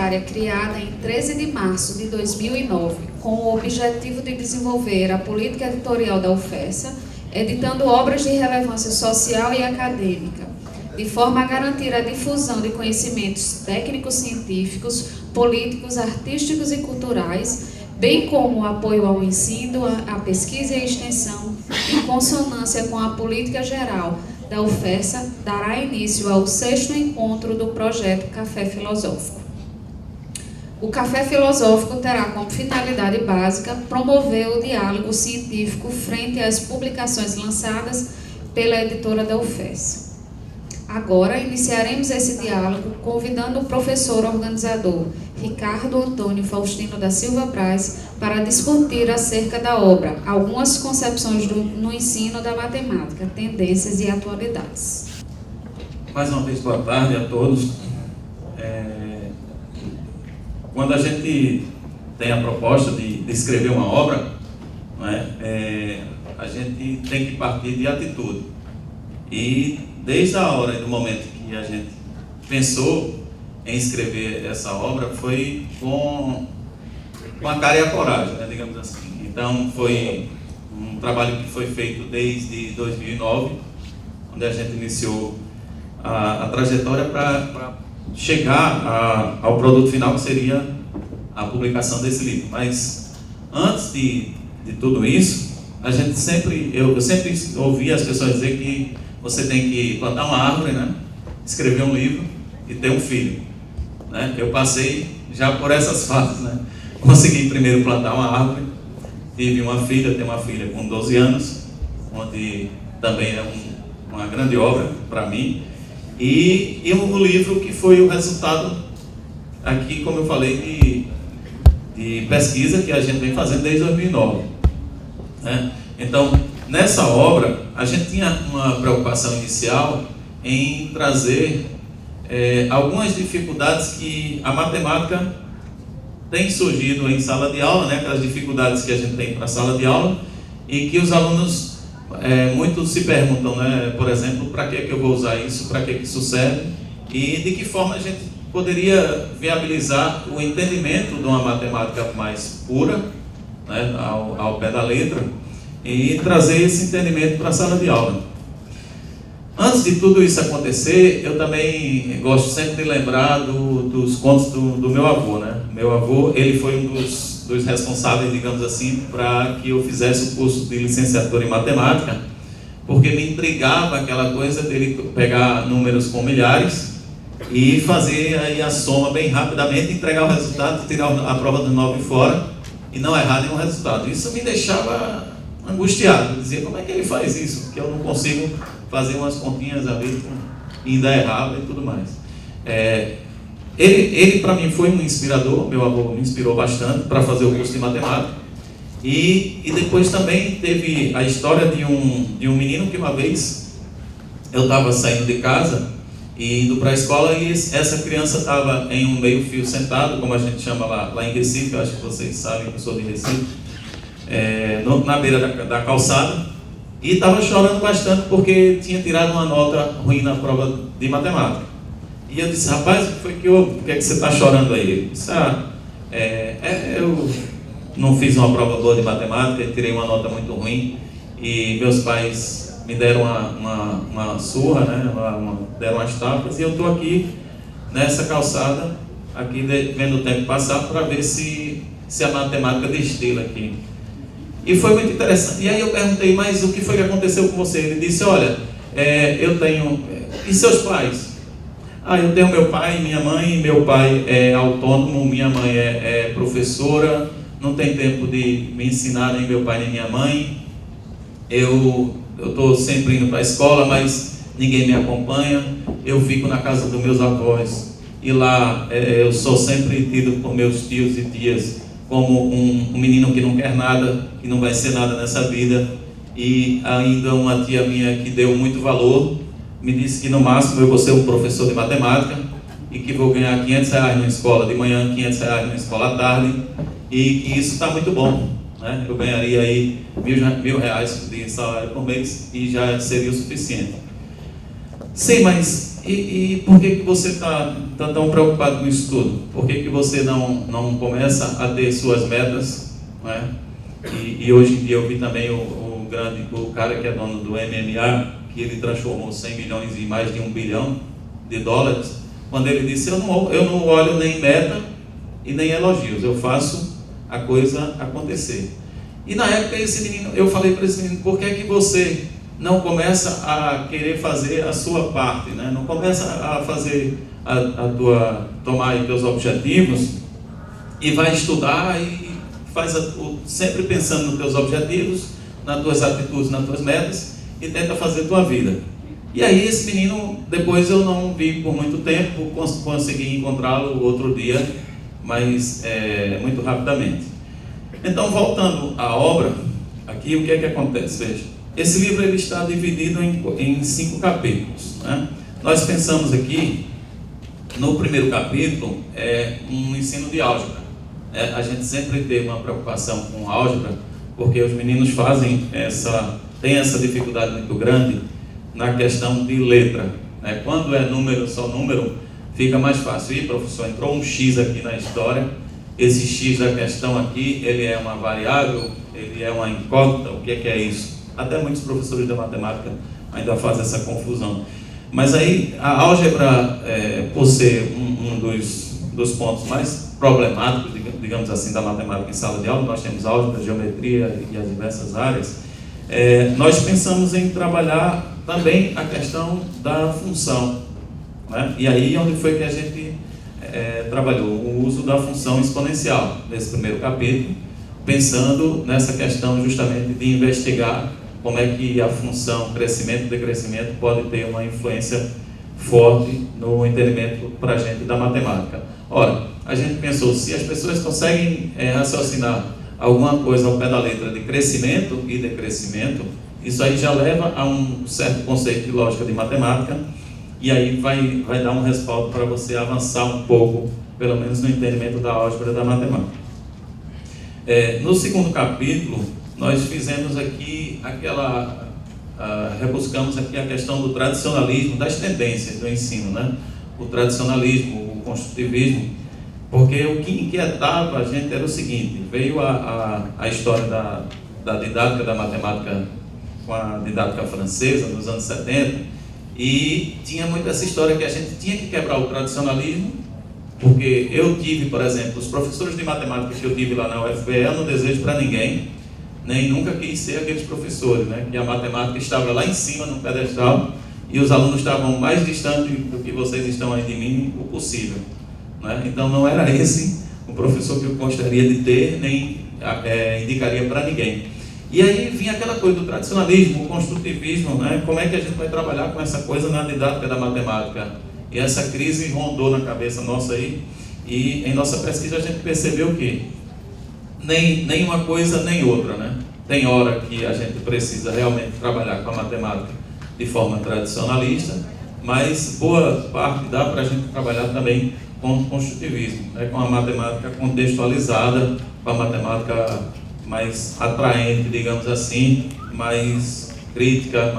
universitária criada em 13 de março de 2009, com o objetivo de desenvolver a política editorial da UFESA, editando obras de relevância social e acadêmica, de forma a garantir a difusão de conhecimentos técnicos, científicos, políticos, artísticos e culturais, bem como o apoio ao ensino, à pesquisa e à extensão, em consonância com a política geral da UFESA, dará início ao 6º encontro do projeto Café Filosófico. O Café Filosófico terá como finalidade básica promover o diálogo científico frente às publicações lançadas pela editora da UFESA. Agora, iniciaremos esse diálogo convidando o professor organizador Ricardo Antônio Faustino da Silva Braz para discutir acerca da obra Algumas Concepções no Ensino da Matemática, Tendências e Atualidades. Mais uma vez, boa tarde a todos. Quando a gente tem a proposta de escrever uma obra, não é? A gente tem que partir de atitude. E desde a hora e do momento que a gente pensou em escrever essa obra, foi com a cara e a coragem, né, digamos assim. Então, foi um trabalho que foi feito desde 2009, onde a gente iniciou a trajetória para chegar ao produto final, que seria a publicação desse livro. Mas, antes de tudo isso, eu sempre ouvi as pessoas dizer que você tem que plantar uma árvore, né, escrever um livro e ter um filho, né? Eu passei já por essas fases, né? Consegui primeiro plantar uma árvore, tenho uma filha com 12 anos, onde também é uma grande obra para mim, e um livro que foi o resultado, aqui, como eu falei, de pesquisa que a gente vem fazendo desde 2009, né? Então, nessa obra, a gente tinha uma preocupação inicial em trazer algumas dificuldades que a matemática tem surgido em sala de aula, né? Aquelas dificuldades que a gente tem para a sala de aula e que os alunos muitos se perguntam, né? Por exemplo, para que eu vou usar isso, para que isso serve e de que forma a gente poderia viabilizar o entendimento de uma matemática mais pura, né? Ao pé da letra, e trazer esse entendimento para a sala de aula. Antes de tudo isso acontecer, eu também gosto sempre de lembrar dos contos do meu avô, né? Meu avô, ele foi um dos responsáveis, digamos assim, para que eu fizesse o curso de licenciatura em matemática, porque me intrigava aquela coisa dele pegar números com milhares e fazer aí a soma bem rapidamente, entregar o resultado, tirar a prova do 9 fora e não errar nenhum resultado. Isso me deixava angustiado, eu dizia, como é que ele faz isso? Porque eu não consigo fazer umas continhas ali e ainda errava e tudo mais. Ele para mim foi um inspirador, meu avô me inspirou bastante para fazer o curso de matemática. E depois também teve a história de um menino que uma vez eu estava saindo de casa e indo para a escola e essa criança estava em um meio fio sentado, como a gente chama lá em Recife, eu acho que vocês sabem que eu sou de Recife, na beira da calçada, e estava chorando bastante porque tinha tirado uma nota ruim na prova de matemática. E eu disse, rapaz, o que foi que houve? Por que é que você está chorando aí? Ele disse, eu não fiz uma prova boa de matemática, tirei uma nota muito ruim e meus pais me deram uma surra, né? Deram umas tapas, e eu estou aqui nessa calçada, aqui vendo o tempo passar para ver se a matemática destila aqui. E foi muito interessante. E aí eu perguntei, mas o que foi que aconteceu com você? Ele disse, olha, eu tenho... E seus pais? Eu tenho meu pai e minha mãe. Meu pai é autônomo, minha mãe é professora, não tem tempo de me ensinar nem meu pai nem minha mãe. Eu estou sempre indo para a escola, mas ninguém me acompanha. Eu fico na casa dos meus avós e lá eu sou sempre tido por meus tios e tias como um menino que não quer nada, que não vai ser nada nessa vida. E ainda uma tia minha que deu muito valor, me disse que no máximo eu vou ser um professor de matemática e que vou ganhar R$500 na escola de manhã, R$500 na escola à tarde, e que isso está muito bom, né? Eu ganharia aí R$1.000 de salário por mês e já seria o suficiente. Sim, mas e por que você está tão preocupado com isso tudo? Por que você não começa a ter suas metas, não é? E hoje em dia eu vi também o cara que é dono do MMA, que ele transformou 100 milhões em mais de $1 bilhão, quando ele disse, eu não olho nem meta e nem elogios, eu faço a coisa acontecer. E na época eu falei para esse menino, por que você não começa a querer fazer a sua parte, né? Não começa a fazer tomar aí teus objetivos e vai estudar e faz sempre pensando nos teus objetivos, nas tuas atitudes, nas tuas metas, e tenta fazer a tua vida. E aí esse menino, depois eu não vi por muito tempo, consegui encontrá-lo outro dia, mas muito rapidamente. Então, voltando à obra, aqui o que é que acontece? Veja, esse livro ele está dividido em 5 capítulos, né? Nós pensamos aqui, no primeiro capítulo, um ensino de álgebra. A gente sempre teve uma preocupação com álgebra, porque os meninos têm essa dificuldade muito grande na questão de letra, né? Quando é só número, fica mais fácil. E professor, entrou um X aqui na história, esse X da questão aqui, ele é uma variável, ele é uma incógnita, o que é isso? Até muitos professores de matemática ainda fazem essa confusão. Mas aí, a álgebra, por ser um dos pontos mais problemáticos, digamos assim, da matemática em sala de aula, nós temos álgebra, geometria e as diversas áreas, nós pensamos em trabalhar também a questão da função, né? E aí onde foi que a gente trabalhou o uso da função exponencial nesse primeiro capítulo, pensando nessa questão justamente de investigar como é que a função crescimento e decrescimento pode ter uma influência forte no entendimento para a gente da matemática. Ora, a gente pensou, se as pessoas conseguem raciocinar alguma coisa ao pé da letra de crescimento e decrescimento, isso aí já leva a um certo conceito de lógica de matemática, e aí vai dar um respaldo para você avançar um pouco, pelo menos no entendimento da álgebra da matemática. No segundo capítulo, nós fizemos aqui rebuscamos aqui a questão do tradicionalismo, das tendências do ensino, né? O tradicionalismo, o construtivismo, porque o que inquietava a gente era o seguinte: veio a história da didática da matemática com a didática francesa nos anos 70, e tinha muito essa história que a gente tinha que quebrar o tradicionalismo, porque eu tive, por exemplo, os professores de matemática que eu tive lá na UFPE, eu não desejo para ninguém, nem nunca quis ser aqueles professores, né, que a matemática estava lá em cima no pedestal e os alunos estavam mais distantes do que vocês estão aí de mim o possível, né? Então não era esse o professor que eu gostaria de ter, nem indicaria para ninguém. E aí vinha aquela coisa do tradicionalismo, o construtivismo, né? Como é que a gente vai trabalhar com essa coisa na didática da matemática? E essa crise rondou na cabeça nossa aí, e em nossa pesquisa a gente percebeu que nem uma coisa nem outra, né? Tem hora que a gente precisa realmente trabalhar com a matemática de forma tradicionalista, mas boa parte dá para a gente trabalhar também com o construtivismo, né? Com a matemática contextualizada, com a matemática mais atraente, digamos assim, mais crítica,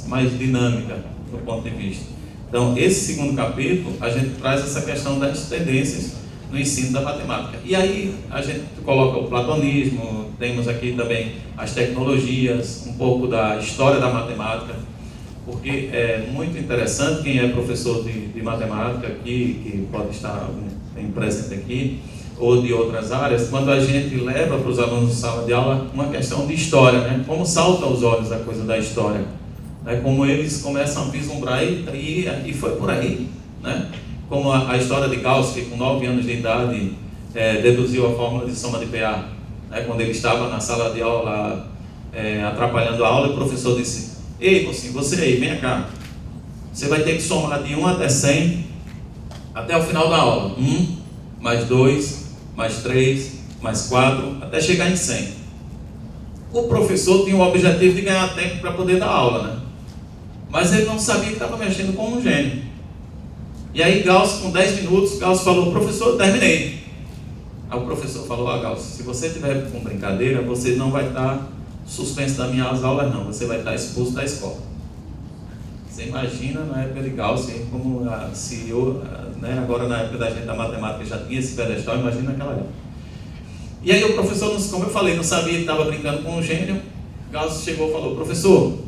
mais dinâmica do ponto de vista. Então, esse segundo capítulo, a gente traz essa questão das tendências no ensino da matemática. E aí, a gente coloca o platonismo, temos aqui também as tecnologias, um pouco da história da matemática, porque é muito interessante, quem é professor de matemática aqui, que pode estar presente aqui, ou de outras áreas, quando a gente leva para os alunos de sala de aula uma questão de história, né? Como salta aos olhos a coisa da história, né? Como eles começam a vislumbrar e foi por aí, né? Como a história de Gauss, que com 9 anos de idade deduziu a fórmula de soma de PA, né? Quando ele estava na sala de aula atrapalhando a aula, e o professor disse: ei, você aí, vem cá, você vai ter que somar de 1 até 100 até o final da aula. 1 mais 2 mais 3, mais 4, até chegar em 100. O professor tinha o objetivo de ganhar tempo para poder dar aula, né? Mas ele não sabia que estava mexendo com um gênio. E aí Gauss, com 10 minutos, Gauss falou: professor, terminei. Aí o professor falou: Gauss, se você tiver com brincadeira, você não vai estar suspenso das minhas aulas não, você vai estar expulso da escola. Você imagina na época de Gauss, como se eu, né, agora na época da gente da matemática já tinha esse pedestal, imagina naquela época. E aí o professor, como eu falei, não sabia que estava brincando com um gênio. Gauss chegou e falou: professor,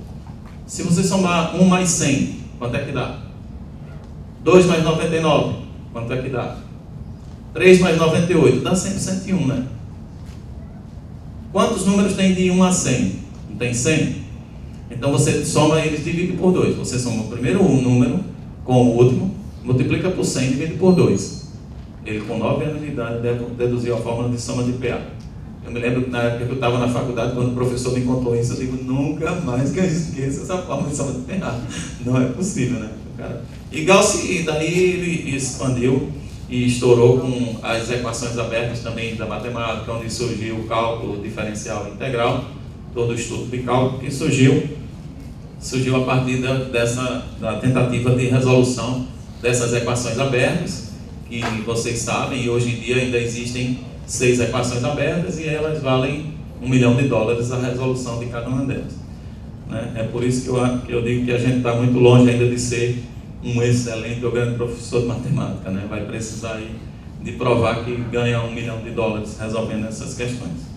se você somar 1 mais 100, quanto é que dá? 2 mais 99, quanto é que dá? 3 mais 98, dá sempre 101, né? Quantos números tem de 1 a 100? Não tem 100? Então você soma eles e divide por 2. Você soma o primeiro número com o último, multiplica por 100 e divide por 2. Ele, com 9 anos de idade, deduziu a fórmula de soma de PA. Eu me lembro que na época que eu estava na faculdade, quando o professor me contou isso, eu digo: nunca mais que eu esqueça essa fórmula de soma de PA. Não é possível, né? E Gauss, daí ele expandiu e estourou com as equações abertas também da matemática, onde surgiu o cálculo diferencial integral, todo o estudo de cálculo que surgiu a partir da tentativa de resolução dessas equações abertas, que vocês sabem, e hoje em dia ainda existem 6 equações abertas e elas valem $1 milhão a resolução de cada uma delas, né? É por isso que eu digo que a gente está muito longe ainda de ser um excelente ou grande professor de matemática, né? Vai precisar aí de provar que ganha $1 milhão resolvendo essas questões.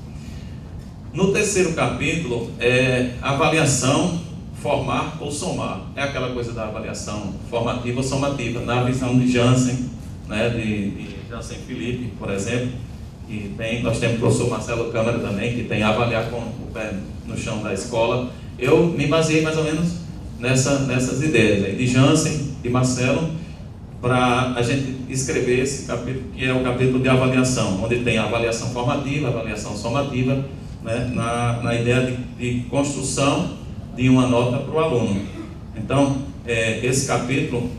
No terceiro capítulo é avaliação, formar ou somar. É aquela coisa da avaliação formativa ou somativa, na visão de Jansen, né, de Jansen Felipe, por exemplo, que nós temos o professor Marcelo Câmara também, que tem avaliar com o pé no chão da escola. Eu me baseei mais ou menos nessas ideias aí, de Jansen, de Marcelo, para a gente escrever esse capítulo, que é o capítulo de avaliação, onde tem a avaliação formativa, a avaliação somativa, né, na ideia de construção de uma nota para o aluno. Então, esse capítulo,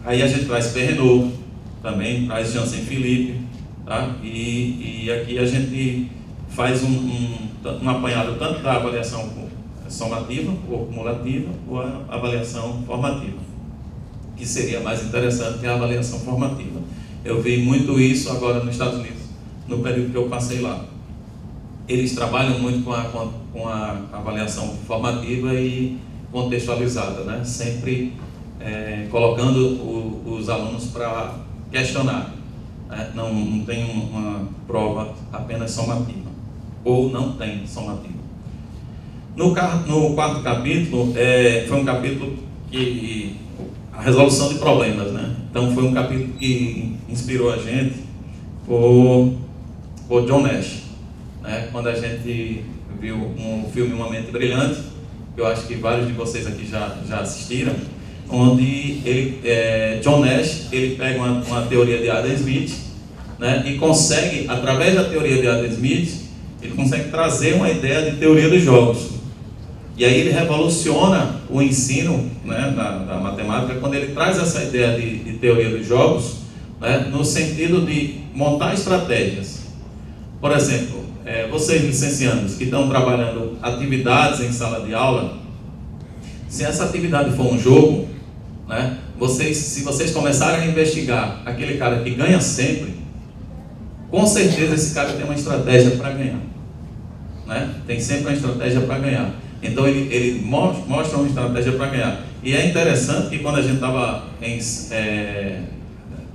aí a gente traz Perrenot, também traz Jansen Felipe, tá? E aqui a gente faz um apanhado tanto da avaliação somativa ou cumulativa, ou a avaliação formativa, que seria mais interessante que a avaliação formativa. Eu vi muito isso agora nos Estados Unidos, no período que eu passei lá. Eles trabalham muito com a avaliação formativa e contextualizada, né? Sempre colocando os alunos para questionar, né? Não tem uma prova apenas somativa, ou não tem somativa. No quarto capítulo, foi um capítulo que a resolução de problemas, né? Então foi um capítulo que inspirou a gente por John Nash. Quando a gente viu um filme Uma Mente Brilhante, que eu acho que vários de vocês aqui já assistiram, onde John Nash ele pega uma teoria de Adam Smith, né, e consegue, através da teoria de Adam Smith, ele consegue trazer uma ideia de teoria dos jogos. E aí ele revoluciona o ensino, né, da matemática, quando ele traz essa ideia de teoria dos jogos, né, no sentido de montar estratégias. Por exemplo, vocês licenciados que estão trabalhando atividades em sala de aula, se essa atividade for um jogo, né, se vocês começarem a investigar aquele cara que ganha sempre, com certeza esse cara tem uma estratégia para ganhar, né? Tem sempre uma estratégia para ganhar. Então ele mostra uma estratégia para ganhar. E é interessante que quando a gente estava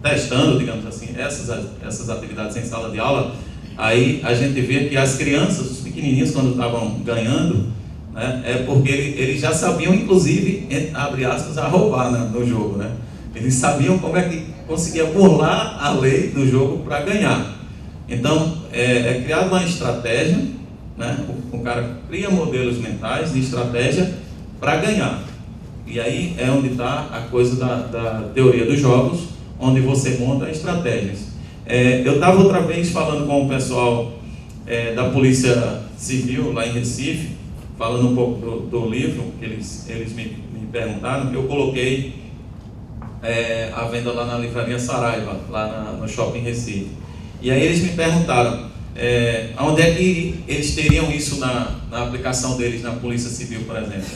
testando, digamos assim, essas atividades em sala de aula, aí a gente vê que as crianças, os pequenininhos, quando estavam ganhando, né, é porque eles já sabiam, inclusive, abre aspas, a roubar, né, no jogo, né? Eles sabiam como é que conseguia burlar a lei do jogo para ganhar. Então, é criada uma estratégia, né? O cara cria modelos mentais de estratégia para ganhar. E aí é onde está a coisa da teoria dos jogos, onde você monta estratégias. Eu estava outra vez falando com o pessoal da Polícia Civil lá em Recife, falando um pouco do livro que eles me perguntaram. Eu coloquei a venda lá na Livraria Saraiva, lá no Shopping Recife. E aí eles me perguntaram onde é que eles teriam isso na aplicação deles na Polícia Civil, por exemplo.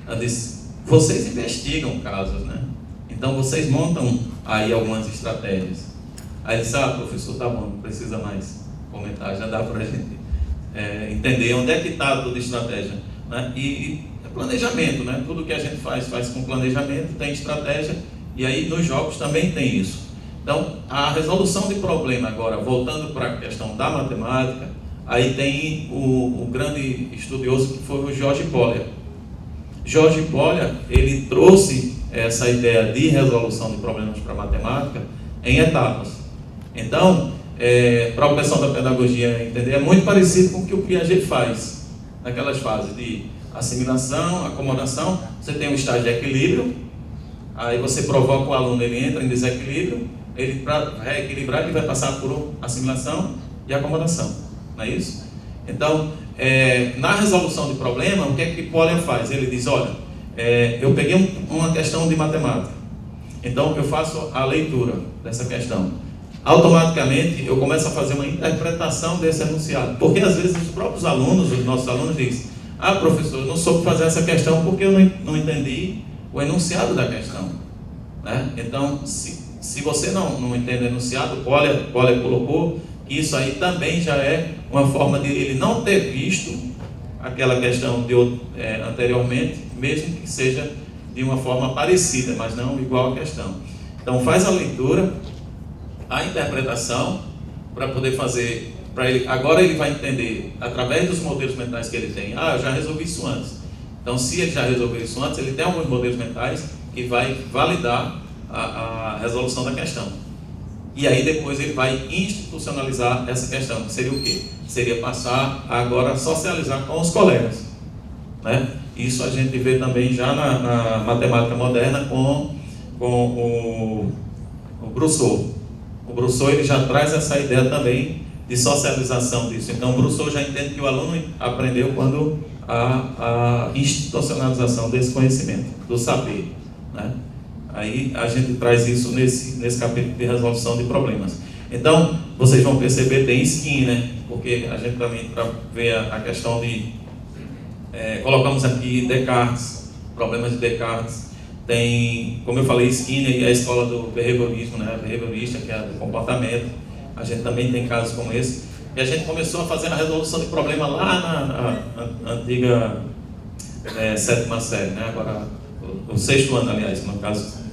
Eu disse: vocês investigam casos, né? Então vocês montam aí algumas estratégias. Aí ele disse: professor, tá bom, não precisa mais comentar, já dá para a gente entender onde é que está toda a estratégia. né? E planejamento, né? Tudo que a gente faz com planejamento, tem estratégia, e aí nos jogos também tem isso. Então, a resolução de problema agora, voltando para a questão da matemática, aí tem o grande estudioso que foi o George Polya. George Polya, ele trouxe essa ideia de resolução de problemas para a matemática em etapas. Então, para o pessoal da pedagogia entender, é muito parecido com o que o Piaget faz naquelas fases de assimilação, acomodação. Você tem um estágio de equilíbrio, aí você provoca o aluno, ele entra em desequilíbrio, ele para reequilibrar, ele vai passar por assimilação e acomodação, não é isso? Então, na resolução de problema, o que é que Polya faz? Ele diz, olha, eu peguei uma questão de matemática, então eu faço a leitura dessa questão. Automaticamente eu começo a fazer uma interpretação desse enunciado, porque às vezes os próprios alunos, os nossos alunos dizem, professor, eu não soube fazer essa questão porque eu não entendi o enunciado da questão, né? Então, se você não entende o enunciado, Polya colocou que isso aí também já é uma forma de ele não ter visto aquela questão anteriormente, mesmo que seja de uma forma parecida, mas não igual à questão. Então faz a leitura, a interpretação, para poder fazer, agora ele vai entender, através dos modelos mentais que ele tem, eu já resolvi isso antes. Então, se ele já resolveu isso antes, ele tem alguns modelos mentais que vai validar a resolução da questão. E aí depois ele vai institucionalizar essa questão, que seria o quê? Seria passar agora a socializar com os colegas, né? Isso a gente vê também já na matemática moderna com o Brousseau. O Brousseau, ele já traz essa ideia também de socialização disso. Então o Brousseau já entende que o aluno aprendeu quando a institucionalização desse conhecimento, do saber, né? Aí a gente traz isso nesse capítulo de resolução de problemas. Então, vocês vão perceber, tem Skinner, porque a gente também vê a questão de... colocamos aqui Descartes, problemas de Descartes. Tem, como eu falei, Skinner e a escola do behaviorismo, né? Behaviorista, que é do comportamento. A gente também tem casos como esse. E a gente começou a fazer a resolução de problema lá na antiga sétima série, né? Agora, o sexto ano, aliás, no caso,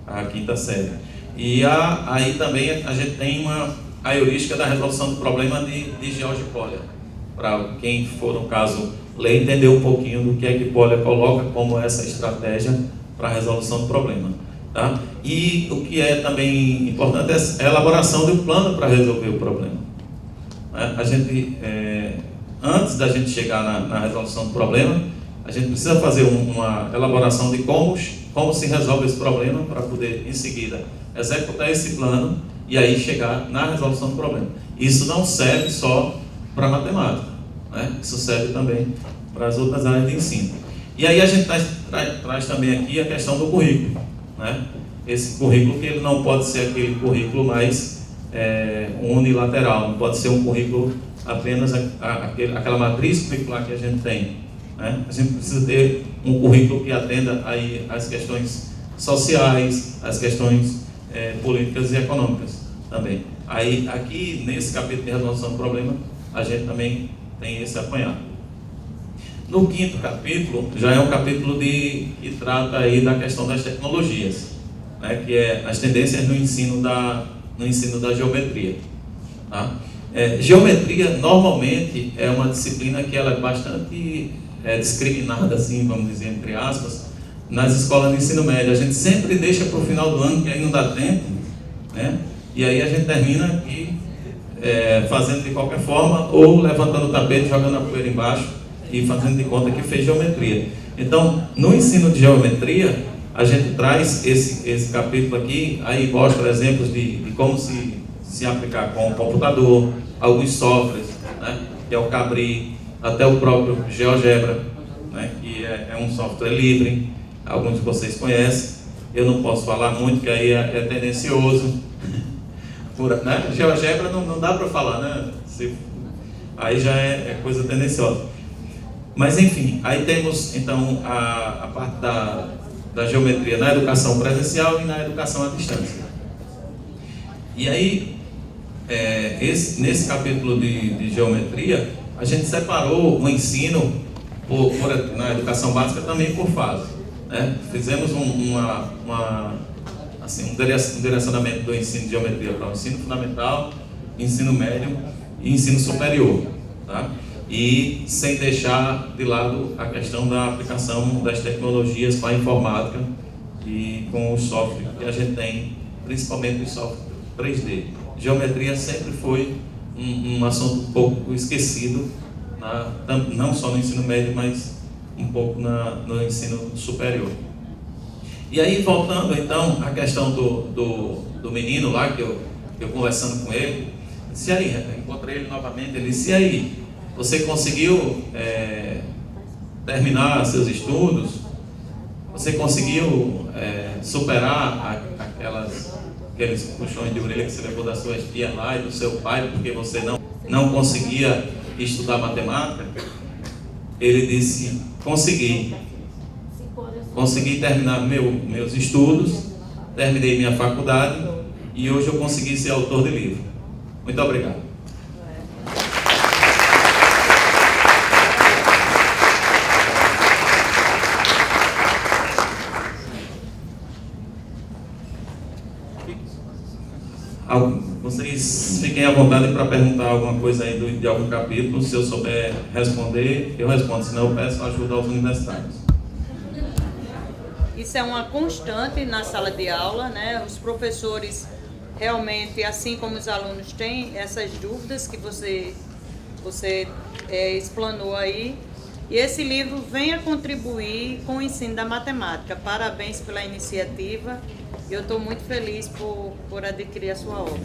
a quinta série. E aí também a gente tem a heurística da resolução do problema de George Polya. Para quem for, no caso, ler, entender um pouquinho do que é que Polya coloca como essa estratégia para a resolução do problema. Tá? E o que é também importante é a elaboração de um plano para resolver o problema. A gente, antes da gente chegar na resolução do problema, a gente precisa fazer uma elaboração de como se resolve esse problema para poder, em seguida, executar esse plano e aí chegar na resolução do problema. Isso não serve só para matemática, né? Isso serve também para as outras áreas de ensino. E aí a gente traz também aqui a questão do currículo, né? Esse currículo que ele não pode ser aquele currículo mais unilateral, não pode ser um currículo apenas aquela matriz curricular que a gente tem, né? A gente precisa ter um currículo que atenda aí as questões sociais, as questões políticas e econômicas também. Aí aqui nesse capítulo de resolução do problema a gente também tem esse apanhado. No quinto capítulo já é um capítulo que trata aí da questão das tecnologias, né? Que é as tendências no ensino da geometria. Tá? Geometria normalmente é uma disciplina que ela é bastante discriminada, assim, vamos dizer, entre aspas, nas escolas de ensino médio. A gente sempre deixa para o final do ano, que aí não dá tempo, né? E aí a gente termina aqui fazendo de qualquer forma, ou levantando o tapete, jogando a poeira embaixo e fazendo de conta que fez geometria. Então, no ensino de geometria, a gente traz esse capítulo aqui, aí mostra exemplos de como se aplicar com o computador, alguns softwares, né? Que é o Cabri, até o próprio GeoGebra, né? Que é um software livre, alguns de vocês conhecem. Eu não posso falar muito, que aí é tendencioso. Né? GeoGebra não dá para falar, né? Aí já é coisa tendenciosa. Mas enfim, aí temos então a parte da geometria na educação presencial e na educação à distância. E aí, nesse capítulo de geometria, a gente separou o ensino na educação básica também por fase, né? Fizemos um direcionamento do ensino de geometria para o ensino fundamental, ensino médio e ensino superior, tá? E sem deixar de lado a questão da aplicação das tecnologias para a informática e com o software que a gente tem, principalmente o software 3D. Geometria sempre foi um assunto um pouco esquecido, não só no ensino médio, mas um pouco no ensino superior. E aí, voltando então à questão do menino lá, que eu conversando com ele, disse aí, encontrei ele novamente, ele disse, e aí, você conseguiu terminar seus estudos? Você conseguiu superar aqueles puxões de orelha que você levou da sua tia lá e do seu pai, porque você não conseguia estudar matemática? Ele disse, consegui terminar meus estudos, terminei minha faculdade e hoje eu consegui ser autor de livro. Muito obrigado. Vocês fiquem à vontade para perguntar alguma coisa aí de algum capítulo. Se eu souber responder, eu respondo, senão eu peço ajuda aos universitários. Isso é uma constante na sala de aula, né? Os professores realmente, assim como os alunos, têm essas dúvidas que você explanou aí. E esse livro vem a contribuir com o ensino da matemática. Parabéns pela iniciativa. Eu estou muito feliz por adquirir a sua obra.